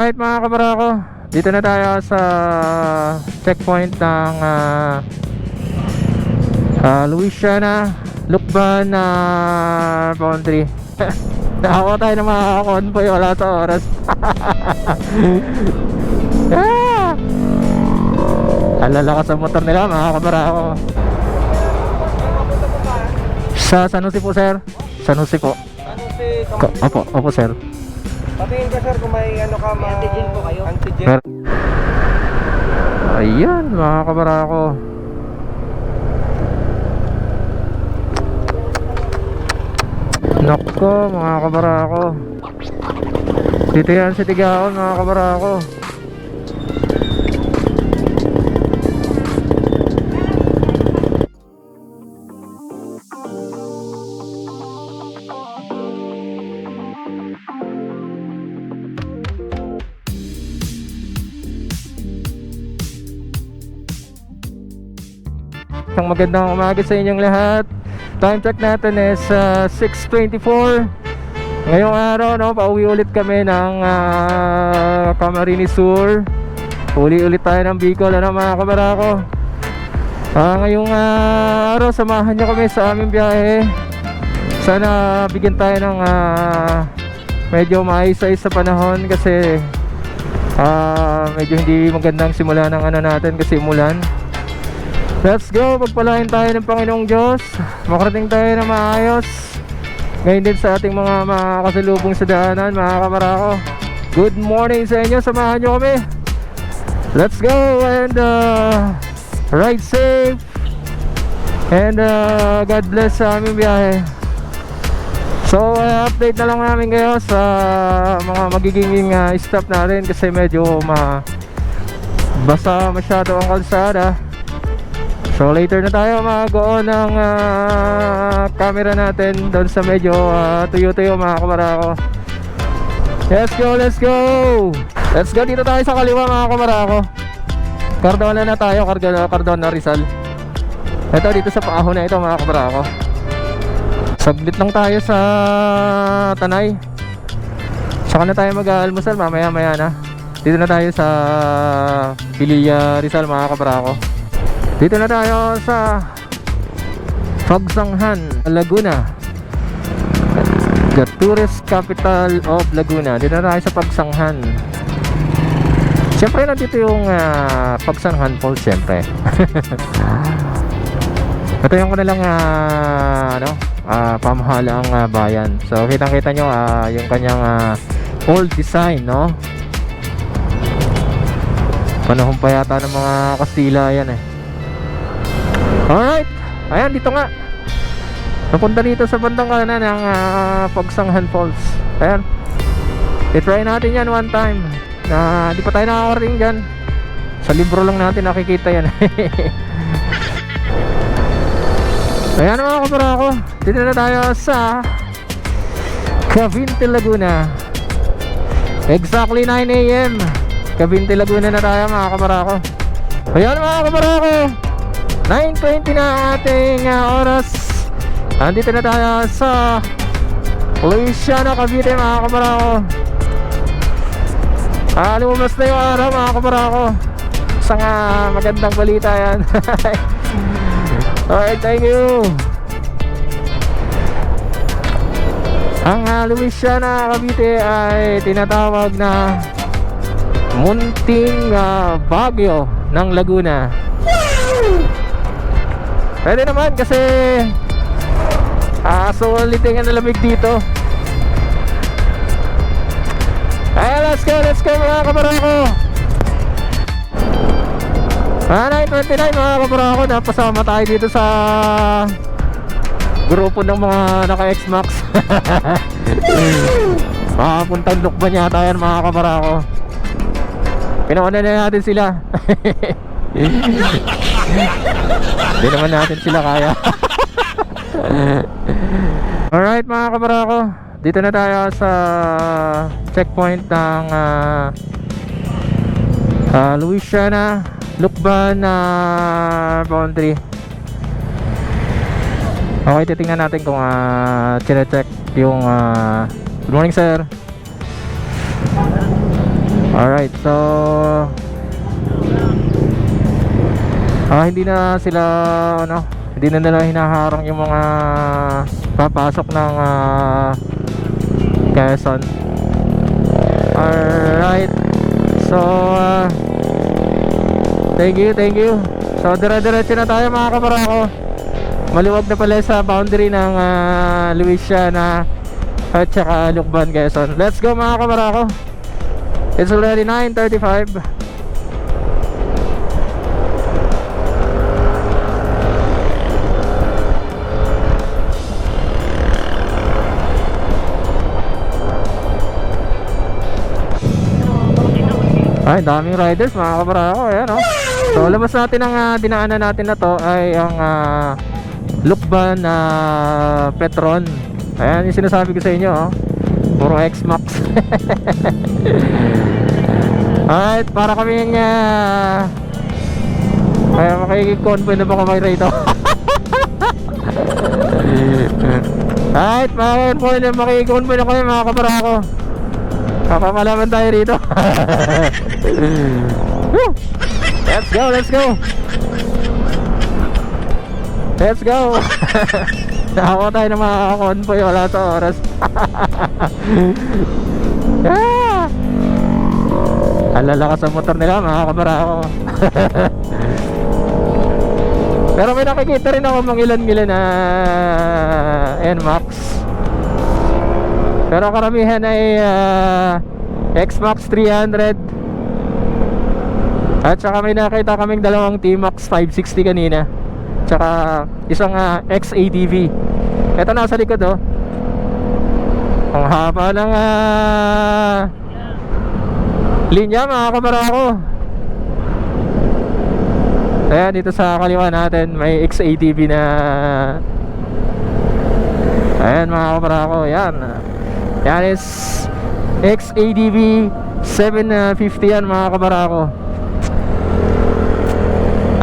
Alright mga kabarako, dito na tayo sa checkpoint ng Louisiana Lukban boundary. Nakakuha tayo ng mga convoy, wala sa oras. Alalakas ang motor nila mga kabarako. Sa San Jose po sir. San Jose po. Opo sir. Patingin ka sir kung may ano ka, may antigen po kayo. Antigen. Ayan mga kabarako. Nako mga kabarako. Dito yan si Tigaon mga kabarako. Isang magandang umaga sa inyong lahat. Time check natin is 6:24. Ngayong araw pauwi ulit kami ng Camarines Sur. Uli ulit tayo ng Bicol mga kabarako. Ngayong araw samahan nyo kami sa aming biyahe. Sana bigyan tayo ng medyo maayos-ayos sa panahon kasi medyo hindi magandang simula ng natin kasi umulan. Let's go, pagpalain tayo ng Panginoong Diyos. Makarating tayo na maayos. Ngayon din sa ating mga kasalubong sa daanan mga kabarako. Good morning sa inyo, samahan nyo kami. Let's go and ride safe. And God bless sa aming biyahe. So update na lang namin kayo sa mga magiging stop natin kasi medyo basa masyado ang kalsada. So later na tayo mag-on ng camera natin doon sa medyo tuyo-tuyo mga kabarako. Let's go. Let's go, dito tayo sa kaliwa mga kabarako. Cardona na tayo, Cardona Rizal. Ito dito sa paahon na ito mga kabarako. Saglit lang tayo sa Tanay. Saka na tayo mag-almusal mamaya na. Dito na tayo sa Pililla Rizal mga kabarako. Dito na tayo sa Pagsanghan, Laguna, the tourist capital of Laguna. Dito na tayo sa Pagsanghan. Siyempre nandito yung Pagsanghan Falls siyempre. Ito yung kanilang pamahalaang bayan. So kitang-kita nyo yung kanyang old design, no? Panahon pa yata ng mga Kastila yan Alright, ayan dito nga. Napunta dito sa bandang kanan ng Pagsanghan Falls. Ayan, i-try natin yan one time. Di pa tayo nakakarating dyan. Sa libro lang natin nakikita yan. Ayan mga kabarako, dito na tayo sa Cavite, Laguna. Exactly 9 AM Cavite, Laguna na tayo mga kabarako. Ayan mga kabarako, 9:20 na ang ating oras. Andito na tayo sa Louisiana, Cavite mga kabarako. Lumabas na yung araw mga kabarako. Isang magandang balita yan. Alright, thank you. Ang Louisiana, Cavite ay tinatawag na munting Baguio ng Laguna. Pwede naman kasi sulitin ang lamig dito. Ay, let's go mga kabarako. 9:29 mga kabarako, napasama tayo dito sa grupo ng mga naka-X-Max. Makapuntang Lukban yata yan mga kabarako. Pinauna na natin sila. Hindi naman natin sila kaya. Alright mga kabarako, dito na tayo sa checkpoint ng Louisiana Lukban boundary. Okay, titingnan natin kung chine-check yung good morning sir. Alright, so hindi na sila hindi na nila hinaharang yung mga papasok ng Quezon. Alright, so thank you. So dire-diretso na tayo mga kabarako. Maluwag na pala sa boundary ng Luisiana at saka Lucban, Quezon. Let's go mga kabarako. It's already 9:35. Ay, daming riders mga kabarako. Ayan, oh. So labas natin ang dinaanan natin na to ay ang Lucban Petron. Ayan yung sinasabi ko sa inyo, oh. Puro X-Max. Alright, para kaming kaya makikig-convoy na ba kamay rito? Alright, makikig-convoy na kami mga kabarako. Kapamalaman tayo rito. Let's go. Nakakuha tayo ng mga convoy. Wala sa oras. Alala ka sa motor nila mga kabarako. Pero may nakikita rin ako mga ilan-ilan na NMAX. Pero karamihan ay XMAX 300. At saka may nakita kaming dalawang T-Max 560 kanina. Tsaka isang XATV. Ito nasa likod, oh. Ang haba ng linya mga kabarako. Ayan, dito sa kaliwa natin may XATV na. Ayan mga kabarako. Yan is XATV 750 yan mga kabarako.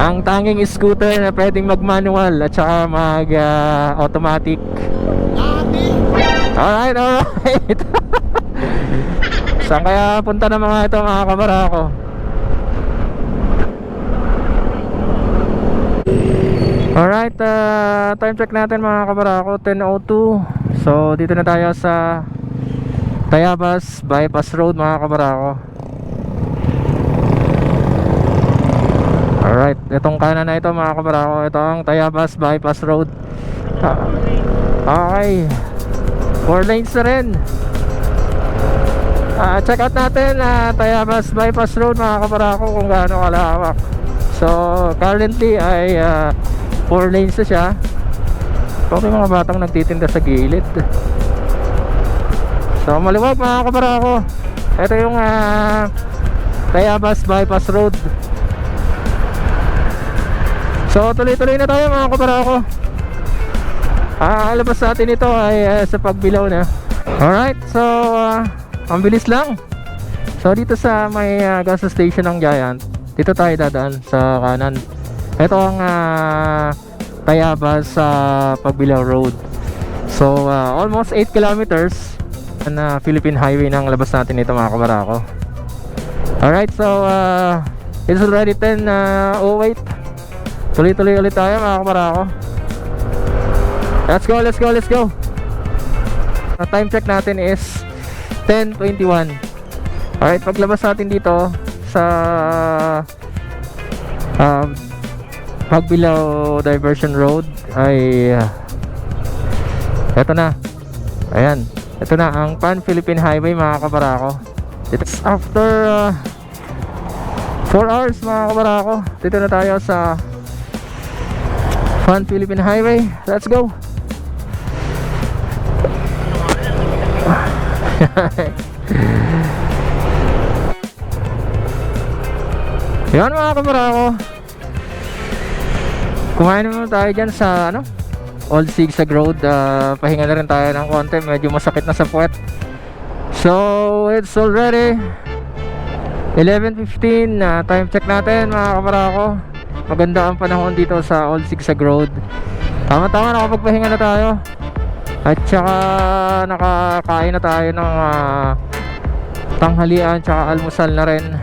Ang tanging scooter na pwedeng mag-manual at saka mag-automatic. Alright. Saan kaya punta ng mga ito mga kabarako? Alright, time check natin mga kabarako, 10:02. So dito na tayo sa Tayabas Bypass Road mga kabarako. Alright, itong kanan na ito mga kabarako, ito ang Tayabas Bypass Road. Okay, 4 lanes na rin. Check out natin Tayabas Bypass Road mga kabarako kung gaano kalawak. So currently ay 4 lanes na siya. Okay, mga batang nagtitinda sa gilid. So maluwag mga kabarako. Ito yung Tayabas Bypass Road. So tuloy-tuloy na tayo mga kabarako. Alabas natin ito ay sa Pagbilao na. Alright, so ang bilis lang. So dito sa may gas station ng Giant, dito tayo dadaan sa kanan. Ito ang Tayabas sa Pagbilao Road. So almost 8 kilometers na Philippine Highway nang labas natin ito mga kabarako. Alright, so it's already 10:08. Tuloy-tuloy ulit tayo mga kabarako. Let's go. Time check natin is 10:21. Alright, paglabas natin dito sa Pagbilao Diversion Road ay eto na. Ayan, ito na ang Pan-Philippine Highway mga kabarako. It's after 4 hours mga kabarako. Dito na tayo sa Pan-Philippine Highway. Let's go. Yan mga kabarako, kumain naman tayo dyan sa Old Sigsag Road. Pahinga na rin tayo ng konti, medyo masakit na sa puwet. So it's already 11:15. Time check natin mga kabarako. Maganda ang panahon dito sa Old Sigsag Road. Tama-tama, nakapagpahinga na tayo. At saka nakakain na tayo ng tanghalian tsaka almusal na rin.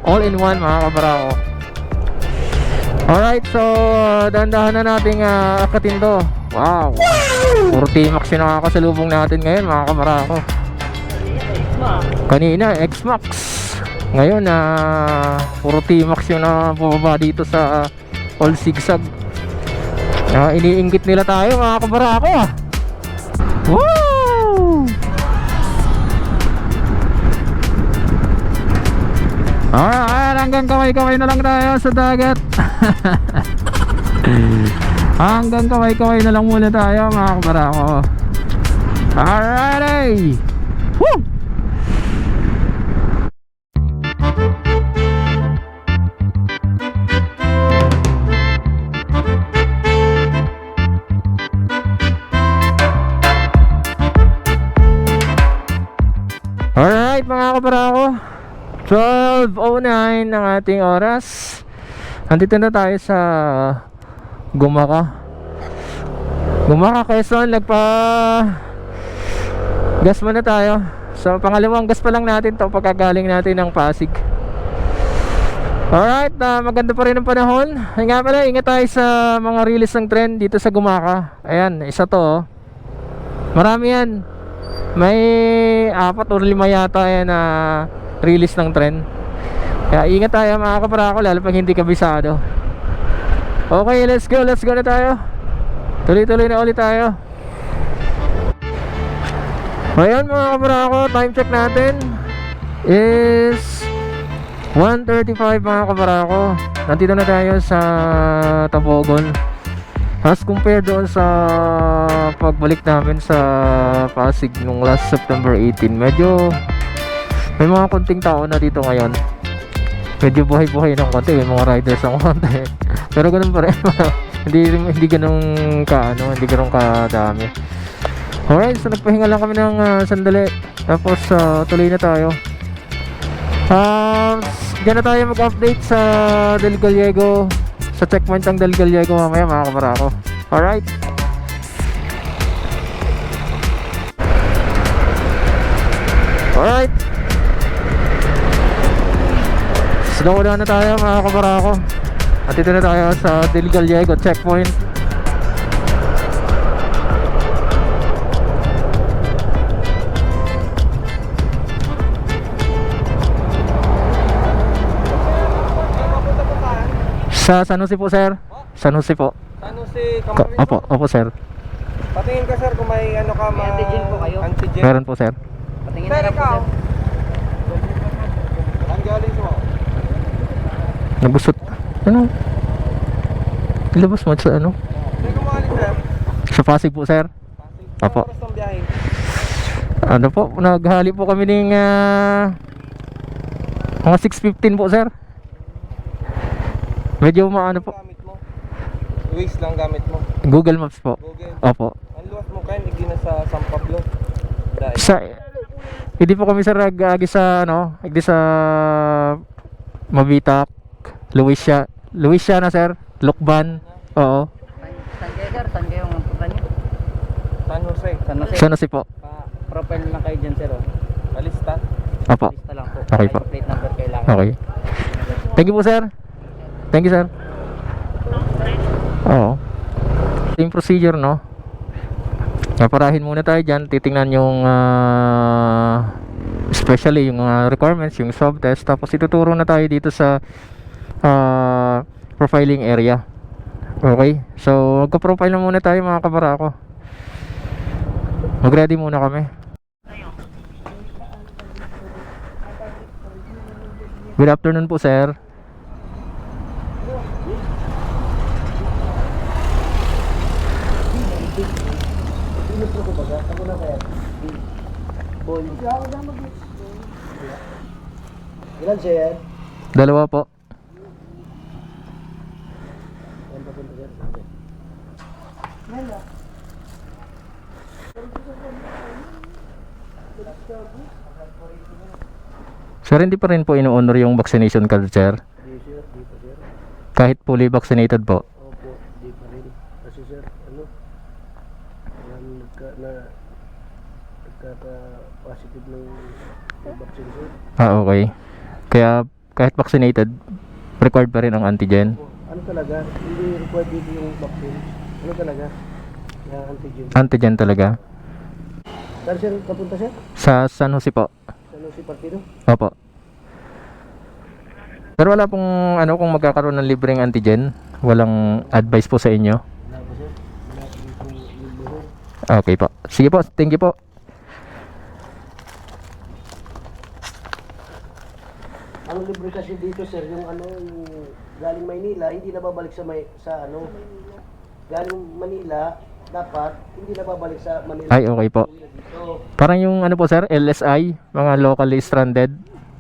All in one mga kabarako. Alright, so dahan-dahan na nating akatin to. Wow, puro T-Max yung nakakasalubong natin ngayon mga kabarako. Kanina X-Max, ngayon puro T-Max yung nabababa dito sa All Zigzag. Iniinggit nila tayo mga kabarako. Woo! Alright, hanggang kamay-kamay na lang tayo sa dagat. Hanggang kamay-kamay na lang muna tayo mga kabarako. Alrighty! Woo! Alright mga kabarako, 12:09 ang ating oras. Andito na tayo sa Gumaka, Quezon. Gas muna tayo. So pangalawang gas pa lang natin to pagkagaling natin ng Pasig. Alright, maganda pa rin ang panahon. Nga pala, ingat tayo sa mga release ng tren dito sa Gumaka. Ayan, isa to. Marami yan. May 4 o 5 yata yan na release ng tren. Kaya ingat tayo mga kabarako, lalo pag hindi kabisado. Okay, let's go na tayo. Tuloy-tuloy na ulit tayo. Ngayon mga kabarako, time check natin is 1:35 mga kabarako. Nandito na tayo sa Tabogon. As compared doon sa pagbalik namin sa Pasig nung last September 18, medyo may mga konting tao na dito ngayon. Medyo buhay-buhay ng konti, may mga riders ng konti. Pero ganun pa rin. hindi ganun kadami. Alright, so nagpahinga lang kami ng sandali. Tapos tuloy na tayo. Diyan na tayo mag-update sa Del Gallego, sa checkpoint ng Del Gallego mamaya mga kabarako. Alright. Alright, slow down na tayo mga kabarako. At ito na tayo sa Del Gallego checkpoint. Sa San Jose po sir. San Jose po. San Jose, Camarines. Opo sir. Patingin ka sir kung may ano ka, May antigen po kayo? Antigen. Meron po sir. Patingin na lang po, sir. Ang galing mo. Nabusot. Ano? Ilabas mo sa ano? Hindi ko maalis sir. Sa Pasig po sir. Pasig. Apo. Oras ng biyahe. Ano po, naghali po kami ng mga 6:15 po sir. Medyo maano po. Gamit mo. Waze lang gamit mo. Google Maps po. Google. Opo. Ang luwas mo kayo, hindi na sa San Pablo. Dahil. Sa hindi po kami sir agi sa ano, agi sa Mabitac, Luisiana sir, Lukban. Oo. Saan kayo, sir? Saan kayo ang punta niyo? San Jose. San Jose. Sana si po. Profile lang kayo dyan, sir. Palista. Opo. Lista lang po. Okay po. Plate number kailangan. Okay. Thank you po sir. Thank you sir. Oo. Same procedure no. Naparahin muna tayo dyan. Titingnan yung especially yung requirements, yung swab test. Tapos ituturo na tayo dito sa profiling area. Okay. So magka-profile na muna tayo mga kabarako. Mag-ready muna kami. Good afternoon po sir. Ilan siya yan? Dalawa po. Sir, hindi pa rin po ino-honor yung vaccination card, sir? Di sir, di pa sir. Kahit fully vaccinated po? Opo, di pa rin. Kasi sir, nagka-positive ng Okay. Kaya kahit vaccinated, required pa rin ang antigen. Ano talaga? Hindi required dito yung vaccine. Ano talaga? Na antigen. Antigen talaga. Saan siya kapunta siya? Sa San Jose po. Ano si partido? Opo. Pero wala pong ano kung magkakaroon ng libreng antigen. Walang advice po sa inyo. Wala ba sir? Wala dito libre. Okay po. Sige po. Thank you po. Ang libre kasi dito sir, yung ano, yung galing Maynila, hindi na babalik sa ano. Galing Manila, dapat hindi na babalik sa Manila. Ay, okay po. Dito. Parang yung ano po sir, LSI, mga locally stranded.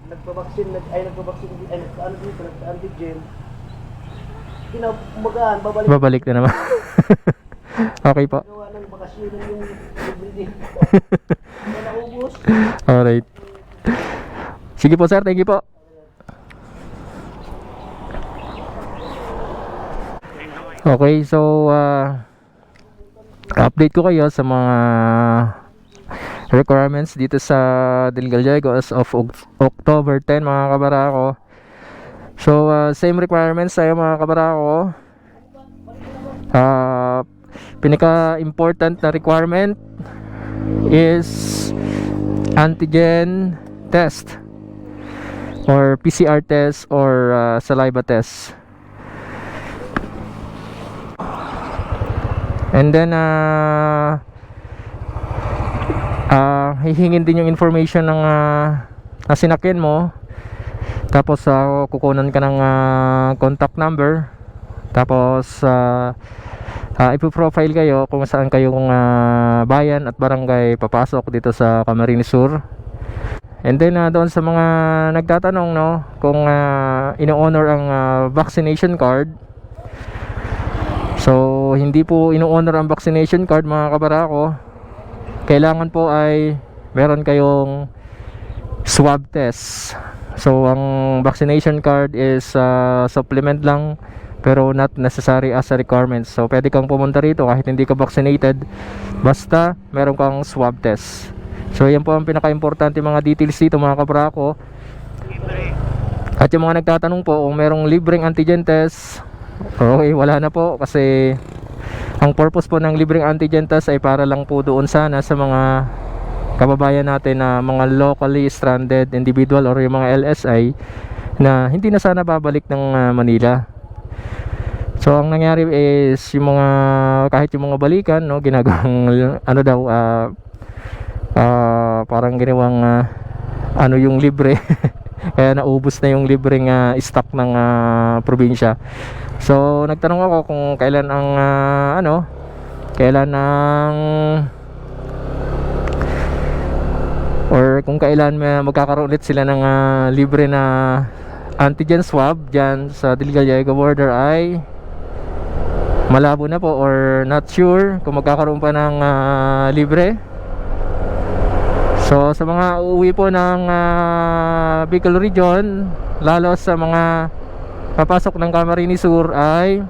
Nagpa-vaccine, nagka-ano dito, nagka-antigen. Kinamagaan, babalik. Babalik na naman. Okay po. Gawa ng bakasyon yung libre din. Kaya naubos. Alright. Sige po sir, thank you po. Okay, so update ko kayo sa mga requirements dito sa Del Gallego as of October 10 mga kabarako. So same requirements tayo mga kabarako. Pinaka-important na requirement is antigen test or PCR test or saliva test. And then hihingin din yung information ng na sinakyan mo. Tapos kukunan ka ng contact number. Tapos ipo-profile kayo kung saan kayong bayan at barangay papasok dito sa Camarines Sur. And then doon sa mga nagtatanong no kung ino-honor ang vaccination card. So hindi po ino-honor ang vaccination card mga kabarako. Kailangan po ay meron kayong swab test. So ang vaccination card is supplement lang pero not necessary as a requirement. So pwede kang pumunta rito kahit hindi ka vaccinated basta meron kang swab test. So yan po ang pinaka-importante mga details dito mga kabarako. At yung mga nagtatanong po kung merong libreng antigen test, okay, wala na po kasi ang purpose po ng libreng antigen test ay para lang po doon sana sa mga kababayan natin na mga locally stranded individual or yung mga LSI na hindi na sana babalik ng Manila. So ang nangyari is yung mga kahit yung mga balikan no ginagawang ano daw parang ginawang ano yung libre kaya naubos na yung libreng stock ng probinsya. So nagtanong ako kung kailan ang kailan ang or kung kailan magkakaroon ulit sila ng libre na antigen swab dyan sa Del Gallego border ay malabo na po or not sure kung magkakaroon pa ng libre. So sa mga uuwi po ng Bicol Region, lalo sa mga papasok ng Camarines Sur ay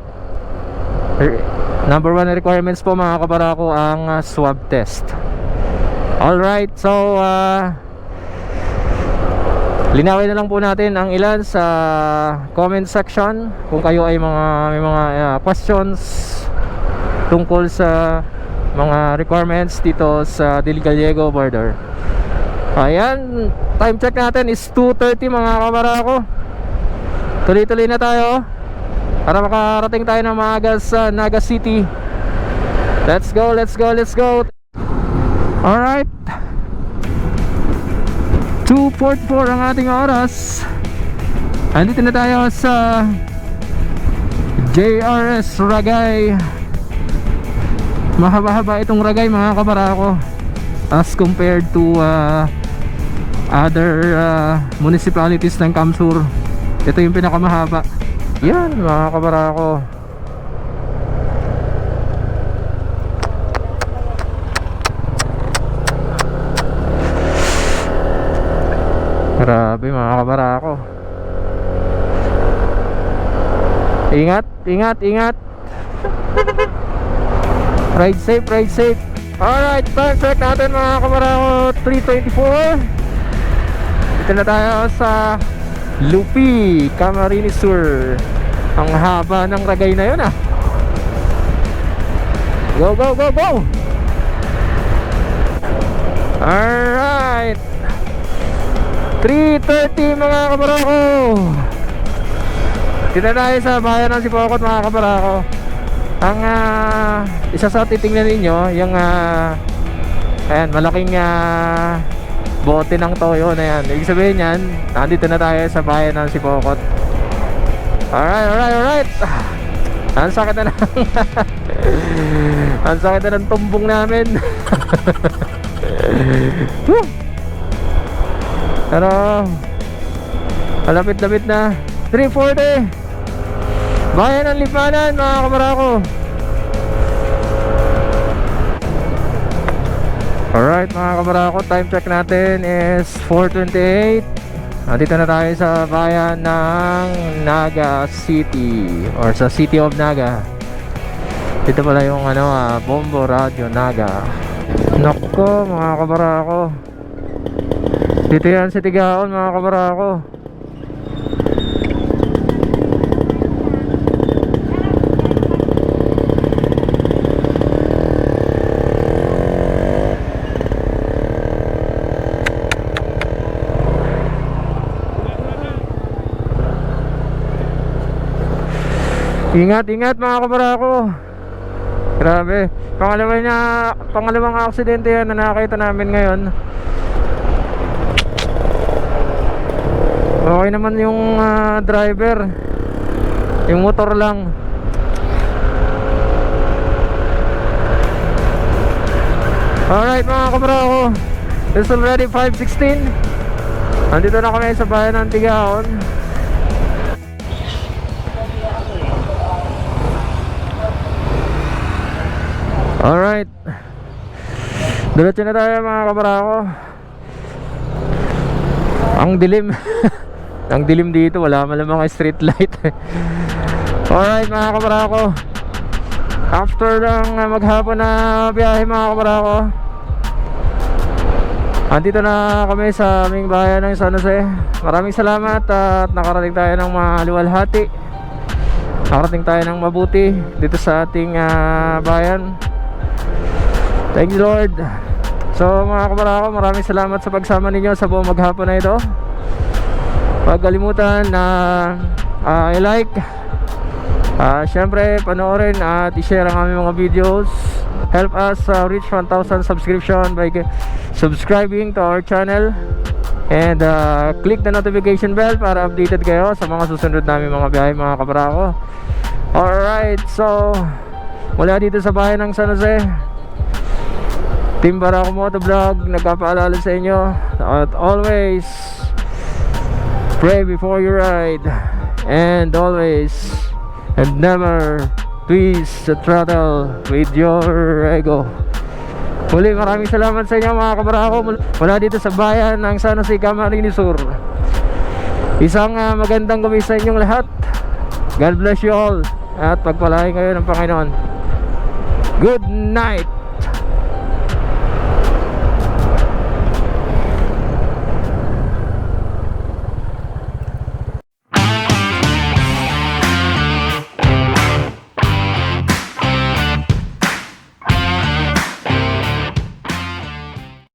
number 1 requirements po mga kabarako ang swab test. Alright, so linawin na lang po natin ang ilan sa comment section kung kayo ay may mga questions tungkol sa mga requirements dito sa Del Gallego border. Ayan, time check natin is 2:30 mga kabarako. Tuloy-tuloy na tayo para makarating tayo ng maaga sa Naga City. Let's go, let's go, let's go. Alright, 2:44 ang ating oras. Andito na tayo sa JRS Ragay. Mahaba-haba itong Ragay mga kabarako as compared to other municipalities ng Kamsur. Ito yung pinakamahaba. Yan mga kabarako. Grabe mga kabarako. Ingat, ingat, ingat. Ride safe, ride safe. Alright, perfect natin mga kabarako. 3:24. Dito na tayo sa Lupi, Camarines Sur. Ang haba ng ragay na yun ah. Go, go, go, go! Alright, 3:30 mga kabarako. Dito tayo sa bayan ng Sipokot mga kabarako. Ang isa sa titingnan ninyo, yung ayan, malaking bote ng toyo na yan. Ibig sabihin yan, nandito na tayo sa bayan ng Sipokot. Alright, alright, alright. Ang sakit na ng ang sakit na ng tumbong namin. Pero malapit-lapit na. 3:40 bayan ng Lipanan mga kabarako. Alright mga kabarako, time check natin is 4:28. Dito na tayo sa bayan ng Naga City, or sa City of Naga. Dito pala yung Bombo Radio Naga. Nako mga kabarako, dito yan sa Tigaon mga kabarako. Ingat, ingat mga kabarako. Grabe, pangalawang aksidente yan na nakita namin ngayon. Okay naman yung driver, yung motor lang. Alright mga kabarako, it's already 5:16. Nandito na kami sa bayan ng Tigaon. Alright, diretso na tayo mga kabarako. Ang dilim. Ang dilim dito, wala man lang mga street light. Alright mga kabarako, after ng maghapon na biyahe mga kabarako, andito na kami sa aming bayan ng San Jose. Maraming salamat at nakarating tayo ng maluwalhati. Nakarating tayo ng mabuti dito sa ating bayan. Thank you Lord. So mga kabarako, maraming salamat sa pagsama ninyo sa buong maghapon na ito. Huwag kalimutan na i-like, syempre panoorin at i-share ang aming mga videos. Help us reach 1,000 subscription by subscribing to our channel. And click the notification bell para updated kayo sa mga susunod namin mga biyahe mga kabarako. Alright, so mula dito sa bayan ng San Jose, Team Barako Motovlog nagpapaalala sa inyo at always pray before you ride, and always and never twist the throttle with your ego. Muli maraming salamat sa inyo mga kabarako mula dito sa bayan ng San Jose, Camarines Sur. Isang magandang gabi sa inyong lahat. God bless you all at pagpalain kayo ng Panginoon. Good night.